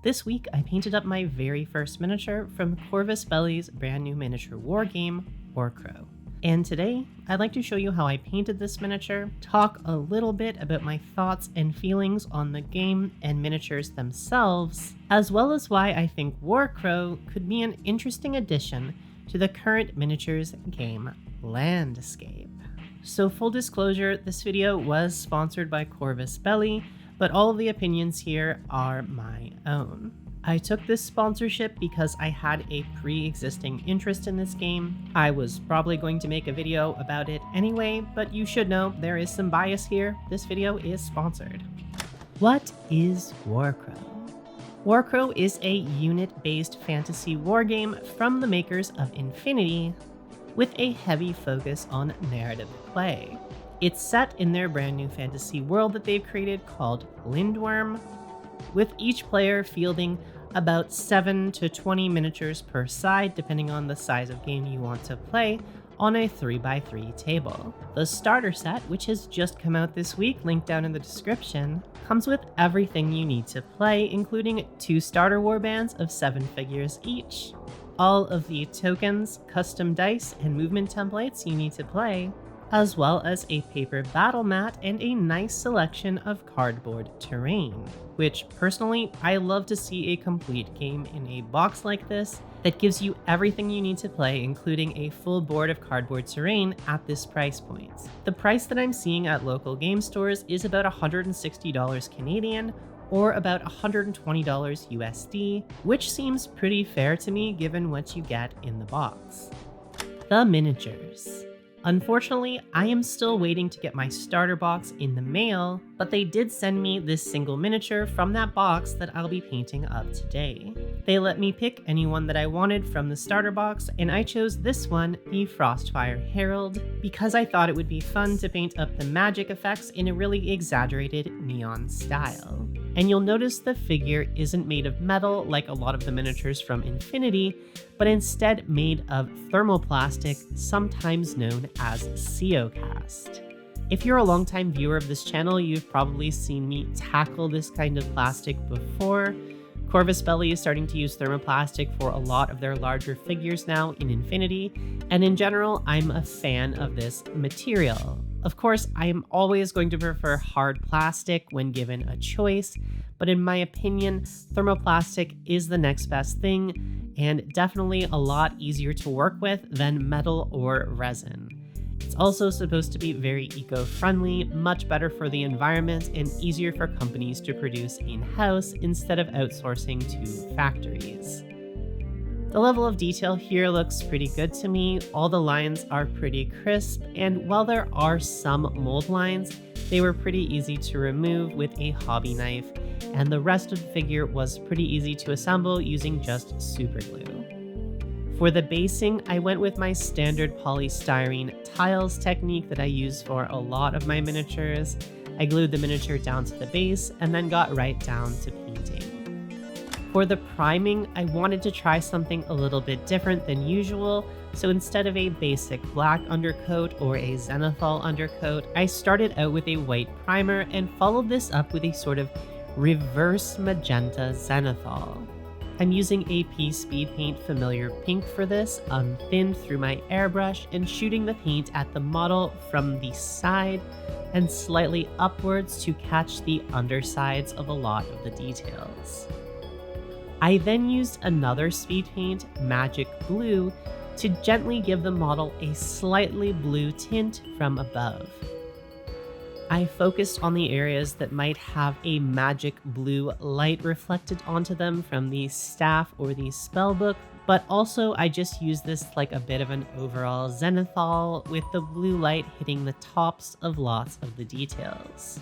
This week, I painted up my very first miniature from Corvus Belly's brand new miniature war game, WARCROW. And today, I'd like to show you how I painted this miniature, talk a little bit about my thoughts and feelings on the game and miniatures themselves, as well as why I think WARCROW could be an interesting addition to the current miniatures game landscape. So full disclosure, this video was sponsored by Corvus Belly, but all of the opinions here are my own. I took this sponsorship because I had a pre-existing interest in this game. I was probably going to make a video about it anyway, but you should know there is some bias here. This video is sponsored. What is WARCROW? WARCROW is a unit-based fantasy wargame from the makers of Infinity, with a heavy focus on narrative play. It's set in their brand new fantasy world that they've created called Lindworm, with each player fielding about 7 to 20 miniatures per side, depending on the size of game you want to play, on a 3x3 table. The starter set, which has just come out this week, linked down in the description, comes with everything you need to play, including 2 starter warbands of 7 figures each, all of the tokens, custom dice, and movement templates you need to play, as well as a paper battle mat and a nice selection of cardboard terrain, which personally, I love to see a complete game in a box like this that gives you everything you need to play, including a full board of cardboard terrain at this price point. The price that I'm seeing at local game stores is about $160 Canadian, or about $120 USD, which seems pretty fair to me given what you get in the box. The miniatures. Unfortunately, I am still waiting to get my starter box in the mail, but they did send me this single miniature from that box that I'll be painting up today. They let me pick any one that I wanted from the starter box, and I chose this one, the Frostfire Herald, because I thought it would be fun to paint up the magic effects in a really exaggerated neon style. And you'll notice the figure isn't made of metal like a lot of the miniatures from Infinity, but instead made of thermoplastic, sometimes known as Ceocast. If you're a longtime viewer of this channel, you've probably seen me tackle this kind of plastic before. Corvus Belly is starting to use thermoplastic for a lot of their larger figures now in Infinity, and in general, I'm a fan of this material. Of course, I am always going to prefer hard plastic when given a choice, but in my opinion, thermoplastic is the next best thing, and definitely a lot easier to work with than metal or resin. It's also supposed to be very eco-friendly, much better for the environment, and easier for companies to produce in-house instead of outsourcing to factories. The level of detail here looks pretty good to me. All the lines are pretty crisp, and while there are some mold lines, they were pretty easy to remove with a hobby knife, and the rest of the figure was pretty easy to assemble using just super glue. For the basing, I went with my standard polystyrene tiles technique that I use for a lot of my miniatures. I glued the miniature down to the base and then got right down to painting. For the priming, I wanted to try something a little bit different than usual, so instead of a basic black undercoat or a zenithal undercoat, I started out with a white primer and followed this up with a sort of reverse magenta zenithal. I'm using AP Speed Paint Familiar Pink for this, unthinned through my airbrush and shooting the paint at the model from the side and slightly upwards to catch the undersides of a lot of the details. I then used another speed paint, Magic Blue, to gently give the model a slightly blue tint from above. I focused on the areas that might have a magic blue light reflected onto them from the staff or the spellbook, but also I just used this like a bit of an overall zenithal with the blue light hitting the tops of lots of the details.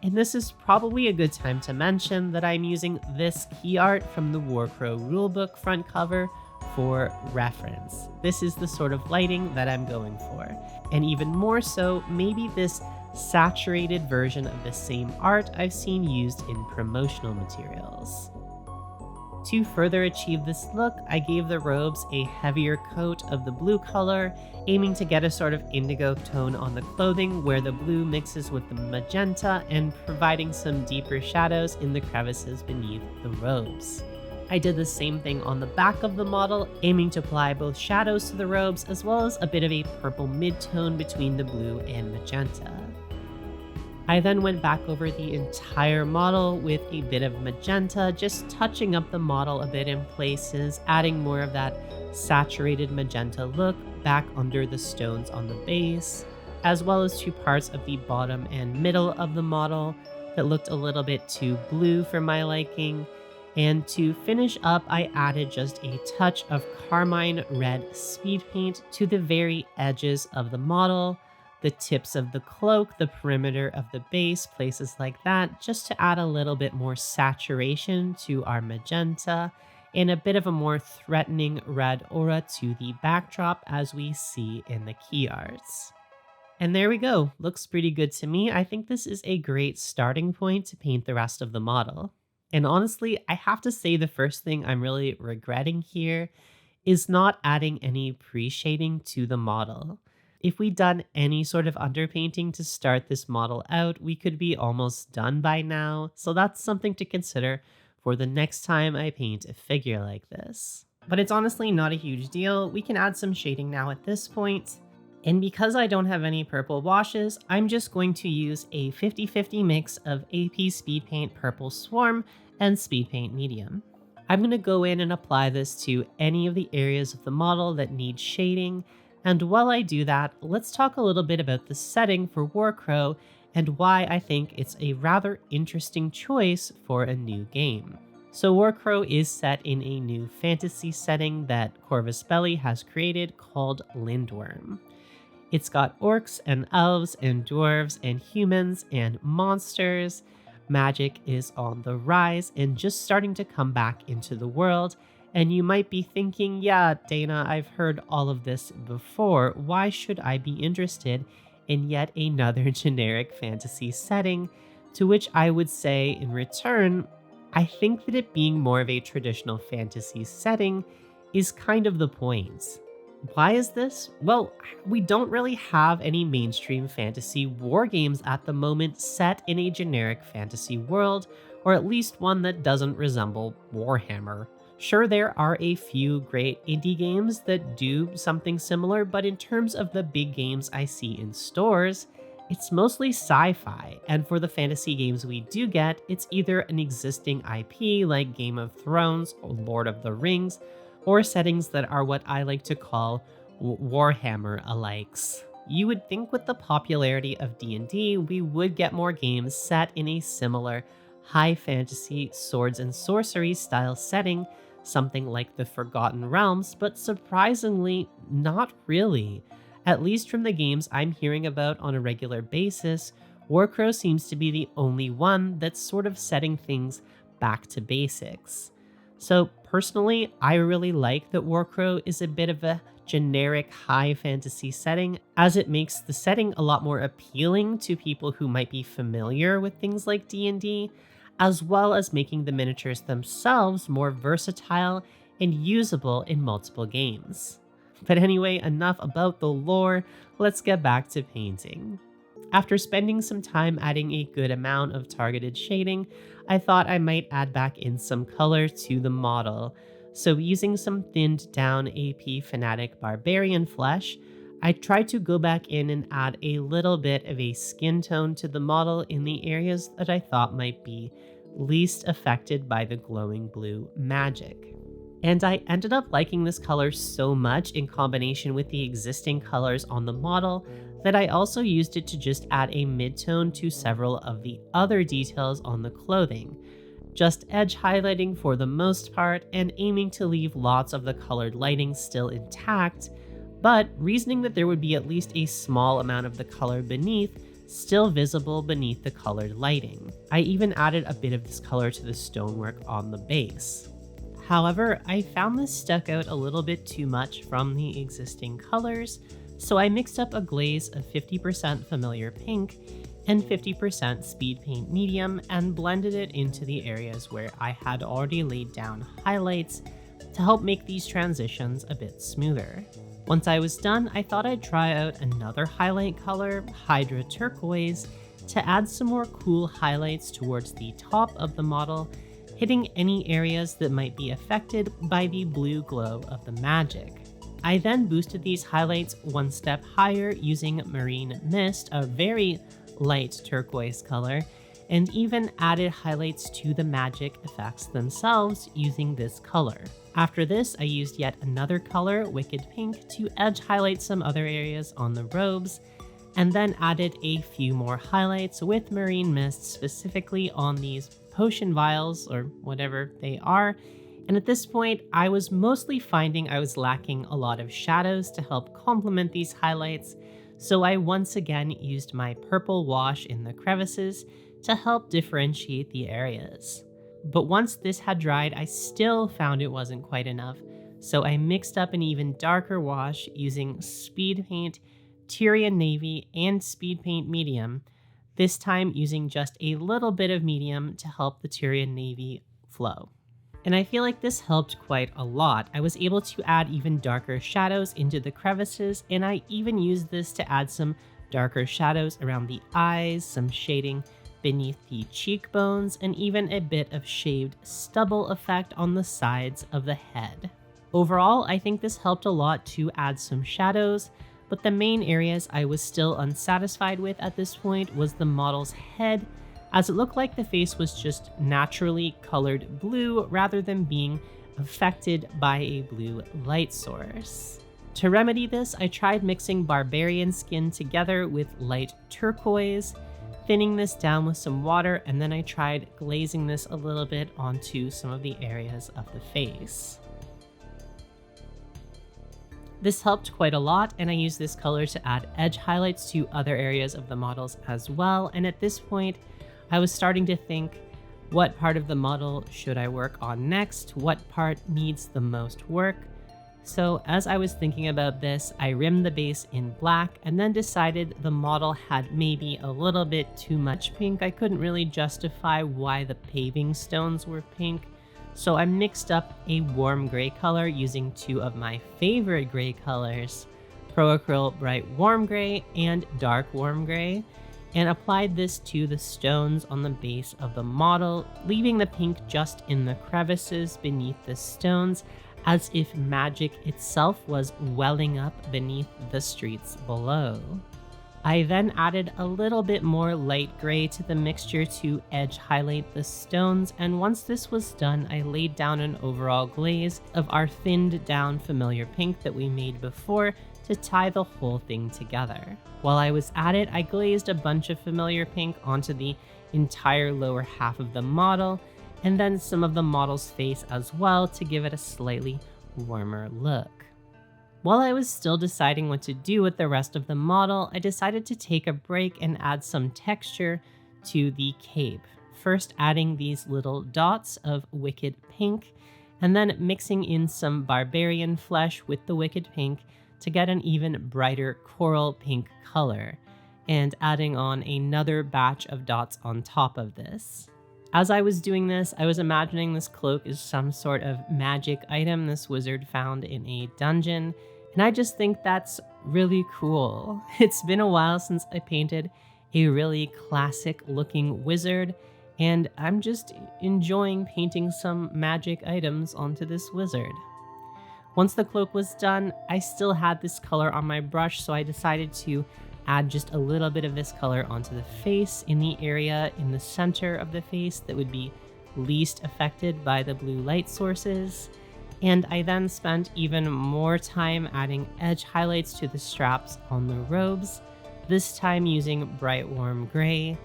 And this is probably a good time to mention that I'm using this key art from the WARCROW rulebook front cover for reference. This is the sort of lighting that I'm going for. And even more so, maybe this saturated version of the same art I've seen used in promotional materials. To further achieve this look, I gave the robes a heavier coat of the blue color, aiming to get a sort of indigo tone on the clothing where the blue mixes with the magenta and providing some deeper shadows in the crevices beneath the robes. I did the same thing on the back of the model, aiming to apply both shadows to the robes as well as a bit of a purple mid-tone between the blue and magenta. I then went back over the entire model with a bit of magenta, just touching up the model a bit in places, adding more of that saturated magenta look back under the stones on the base, as well as to parts of the bottom and middle of the model that looked a little bit too blue for my liking. And to finish up, I added just a touch of carmine red speed paint to the very edges of the model, the tips of the cloak, the perimeter of the base, places like that, just to add a little bit more saturation to our magenta and a bit of a more threatening red aura to the backdrop as we see in the key arts. And there we go, looks pretty good to me. I think this is a great starting point to paint the rest of the model. And honestly, I have to say the first thing I'm really regretting here is not adding any pre-shading to the model. If we'd done any sort of underpainting to start this model out, we could be almost done by now, so that's something to consider for the next time I paint a figure like this. But it's honestly not a huge deal, we can add some shading now at this point. And because I don't have any purple washes, I'm just going to use a 50-50 mix of AP Speed Paint Purple Swarm and Speed Paint Medium. I'm going to go in and apply this to any of the areas of the model that need shading. And while I do that, let's talk a little bit about the setting for Warcrow and why I think it's a rather interesting choice for a new game. So Warcrow is set in a new fantasy setting that Corvus Belli has created called Lindworm. It's got orcs and elves and dwarves and humans and monsters. Magic is on the rise and just starting to come back into the world. And you might be thinking, yeah, Dana, I've heard all of this before. Why should I be interested in yet another generic fantasy setting? To which I would say in return, I think that it being more of a traditional fantasy setting is kind of the point. Why is this? Well, we don't really have any mainstream fantasy war games at the moment set in a generic fantasy world, or at least one that doesn't resemble Warhammer. Sure, there are a few great indie games that do something similar, but in terms of the big games I see in stores, it's mostly sci-fi, and for the fantasy games we do get, it's either an existing IP like Game of Thrones or Lord of the Rings, or settings that are what I like to call Warhammer-alikes. You would think with the popularity of D&D, we would get more games set in a similar high fantasy swords and sorcery style setting, something like the Forgotten Realms, but surprisingly, not really. At least from the games I'm hearing about on a regular basis, Warcrow seems to be the only one that's sort of setting things back to basics. So personally, I really like that Warcrow is a bit of a generic high fantasy setting, as it makes the setting a lot more appealing to people who might be familiar with things like D&D, as well as making the miniatures themselves more versatile and usable in multiple games. But anyway, enough about the lore, let's get back to painting. After spending some time adding a good amount of targeted shading, I thought I might add back in some color to the model. So using some thinned down AP Fanatic Barbarian flesh, I tried to go back in and add a little bit of a skin tone to the model in the areas that I thought might be least affected by the glowing blue magic. And I ended up liking this color so much in combination with the existing colors on the model that I also used it to just add a mid-tone to several of the other details on the clothing, just edge highlighting for the most part and aiming to leave lots of the colored lighting still intact, but reasoning that there would be at least a small amount of the color beneath still visible beneath the colored lighting. I even added a bit of this color to the stonework on the base. However, I found this stuck out a little bit too much from the existing colors, so I mixed up a glaze of 50% familiar pink and 50% speed paint medium and blended it into the areas where I had already laid down highlights to help make these transitions a bit smoother. Once I was done, I thought I'd try out another highlight color, Hydra Turquoise, to add some more cool highlights towards the top of the model, hitting any areas that might be affected by the blue glow of the magic. I then boosted these highlights one step higher using Marine Mist, a very light turquoise color, and even added highlights to the magic effects themselves using this color. After this, I used yet another color, Wicked Pink, to edge highlight some other areas on the robes, and then added a few more highlights with Marine Mist specifically on these potion vials, or whatever they are. And at this point, I was mostly finding I was lacking a lot of shadows to help complement these highlights, so I once again used my purple wash in the crevices to help differentiate the areas. But once this had dried, I still found it wasn't quite enough, so I mixed up an even darker wash using Speed Paint, Tyrian Navy, and Speed Paint Medium, this time using just a little bit of medium to help the Tyrian Navy flow. And I feel like this helped quite a lot. I was able to add even darker shadows into the crevices, and I even used this to add some darker shadows around the eyes, some shading beneath the cheekbones, and even a bit of shaved stubble effect on the sides of the head. Overall, I think this helped a lot to add some shadows, but the main areas I was still unsatisfied with at this point was the model's head, as it looked like the face was just naturally colored blue rather than being affected by a blue light source. To remedy this, I tried mixing barbarian skin together with light turquoise, thinning this down with some water, and then I tried glazing this a little bit onto some of the areas of the face. This helped quite a lot, and I used this color to add edge highlights to other areas of the models as well, and at this point, I was starting to think, what part of the model should I work on next? What part needs the most work? So as I was thinking about this, I rimmed the base in black and then decided the model had maybe a little bit too much pink. I couldn't really justify why the paving stones were pink. So I mixed up a warm gray color using two of my favorite gray colors, Pro Acryl Bright Warm Gray and Dark Warm Gray, and applied this to the stones on the base of the model, leaving the pink just in the crevices beneath the stones, as if magic itself was welling up beneath the streets below. I then added a little bit more light gray to the mixture to edge highlight the stones, and once this was done, I laid down an overall glaze of our thinned down familiar pink that we made before to tie the whole thing together. While I was at it, I glazed a bunch of familiar pink onto the entire lower half of the model, and then some of the model's face as well to give it a slightly warmer look. While I was still deciding what to do with the rest of the model, I decided to take a break and add some texture to the cape. First adding these little dots of Wicked Pink, and then mixing in some barbarian flesh with the Wicked Pink to get an even brighter coral pink color, and adding on another batch of dots on top of this. As I was doing this, I was imagining this cloak is some sort of magic item this wizard found in a dungeon, and I just think that's really cool. It's been a while since I painted a really classic looking wizard, and I'm just enjoying painting some magic items onto this wizard. Once the cloak was done, I still had this color on my brush, so I decided to add just a little bit of this color onto the face in the area in the center of the face that would be least affected by the blue light sources. And I then spent even more time adding edge highlights to the straps on the robes, this time using bright warm gray.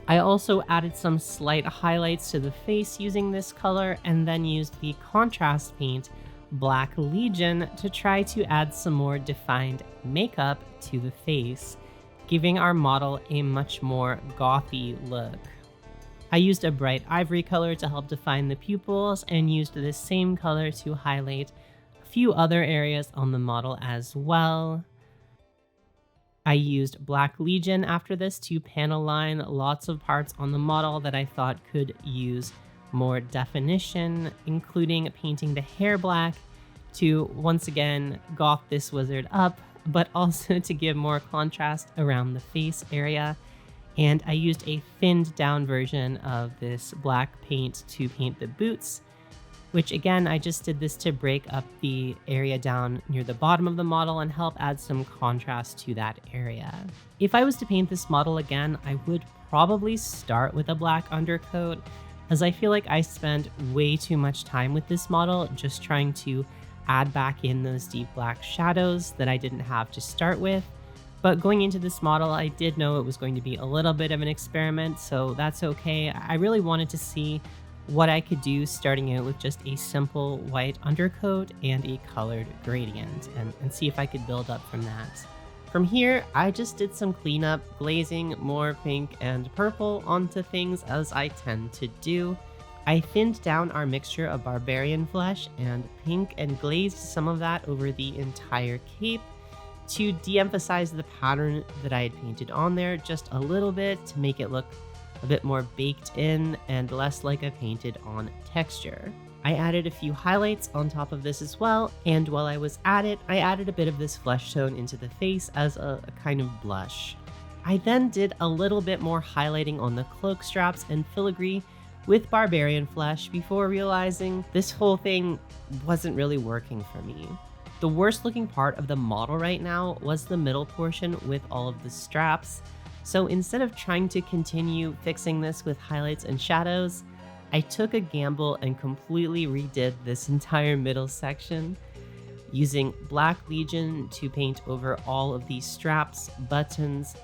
I also added some slight highlights to the face using this color, and then used the contrast paint Black Legion to try to add some more defined makeup to the face, giving our model a much more gothy look. I used a bright ivory color to help define the pupils, and used the same color to highlight a few other areas on the model as well. I used Black Legion after this to panel line lots of parts on the model that I thought could use more definition, including painting the hair black to once again goth this wizard up, but also to give more contrast around the face area. And I used a thinned down version of this black paint to paint the boots, which again, I just did this to break up the area down near the bottom of the model and help add some contrast to that area. If I was to paint this model again, I would probably start with a black undercoat, as I feel like I spent way too much time with this model just trying to add back in those deep black shadows that I didn't have to start with. But going into this model, I did know it was going to be a little bit of an experiment, so that's okay. I really wanted to see what I could do starting out with just a simple white undercoat and a colored gradient and see if I could build up from that. From here, I just did some cleanup, glazing more pink and purple onto things as I tend to do. I thinned down our mixture of barbarian flesh and pink and glazed some of that over the entire cape to de-emphasize the pattern that I had painted on there just a little bit to make it look a bit more baked in and less like a painted on texture. I added a few highlights on top of this as well, and while I was at it, I added a bit of this flesh tone into the face as a kind of blush. I then did a little bit more highlighting on the cloak straps and filigree with barbarian flesh before realizing this whole thing wasn't really working for me. The worst looking part of the model right now was the middle portion with all of the straps. So instead of trying to continue fixing this with highlights and shadows, I took a gamble and completely redid this entire middle section, using Black Legion to paint over all of these straps, buttons,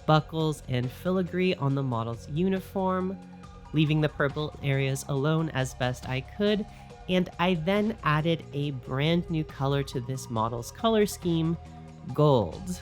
buckles, and filigree on the model's uniform, leaving the purple areas alone as best I could, and I then added a brand new color to this model's color scheme, gold.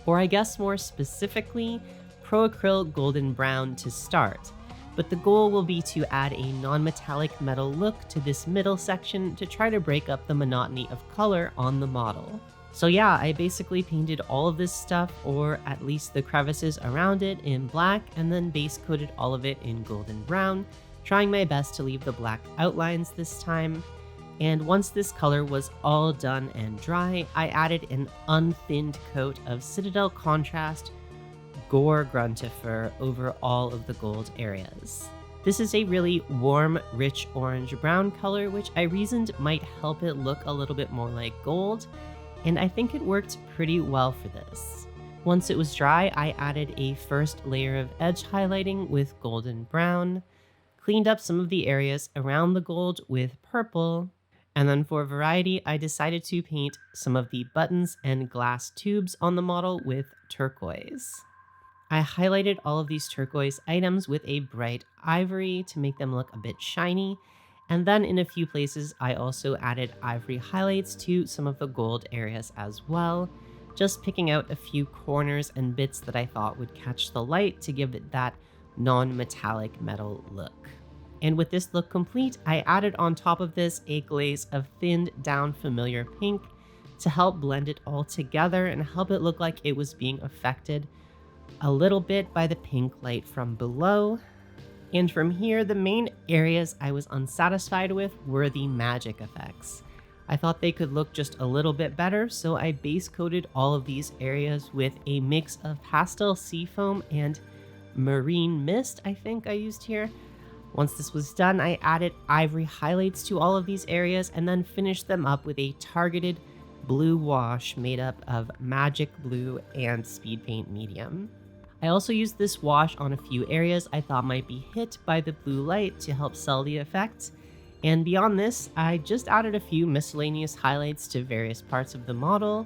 Or I guess more specifically, Pro Acryl Golden Brown to start. But the goal will be to add a non-metallic metal look to this middle section to try to break up the monotony of color on the model. So yeah, I basically painted all of this stuff, or at least the crevices around it, in black, and then base coated all of it in golden brown, trying my best to leave the black outlines this time. And once this color was all done and dry, I added an unthinned coat of Citadel Contrast Gore Gruntifer over all of the gold areas. This is a really warm, rich orange-brown color, which I reasoned might help it look a little bit more like gold, and I think it worked pretty well for this. Once it was dry, I added a first layer of edge highlighting with golden brown, cleaned up some of the areas around the gold with purple, and then for variety, I decided to paint some of the buttons and glass tubes on the model with turquoise. I highlighted all of these turquoise items with a bright ivory to make them look a bit shiny, and then in a few places I also added ivory highlights to some of the gold areas as well, just picking out a few corners and bits that I thought would catch the light to give it that non-metallic metal look. And with this look complete, I added on top of this a glaze of thinned down familiar pink to help blend it all together and help it look like it was being affected a little bit by the pink light from below. And from here, the main areas I was unsatisfied with were the magic effects. I thought they could look just a little bit better, so I base coated all of these areas with a mix of pastel seafoam and marine mist, I think I used here. Once this was done, I added ivory highlights to all of these areas and then finished them up with a targeted blue wash made up of magic blue and speed paint medium. I also used this wash on a few areas I thought might be hit by the blue light to help sell the effect. And beyond this, I just added a few miscellaneous highlights to various parts of the model,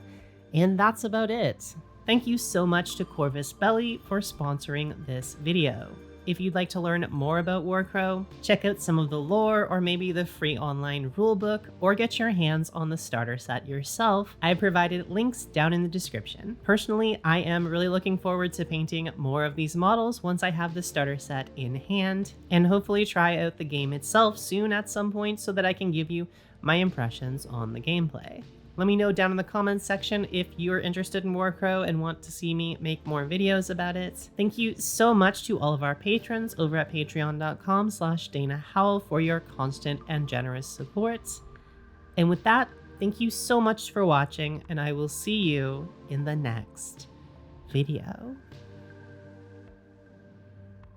and that's about it. Thank you so much to Corvus Belli for sponsoring this video. If you'd like to learn more about Warcrow, check out some of the lore or maybe the free online rulebook, or get your hands on the starter set yourself, I provided links down in the description. Personally, I am really looking forward to painting more of these models once I have the starter set in hand, and hopefully try out the game itself soon at some point so that I can give you my impressions on the gameplay. Let me know down in the comments section if you're interested in WarCrow and want to see me make more videos about it. Thank you so much to all of our patrons over at patreon.com/DanaHowl for your constant and generous support. And with that, thank you so much for watching, and I will see you in the next video.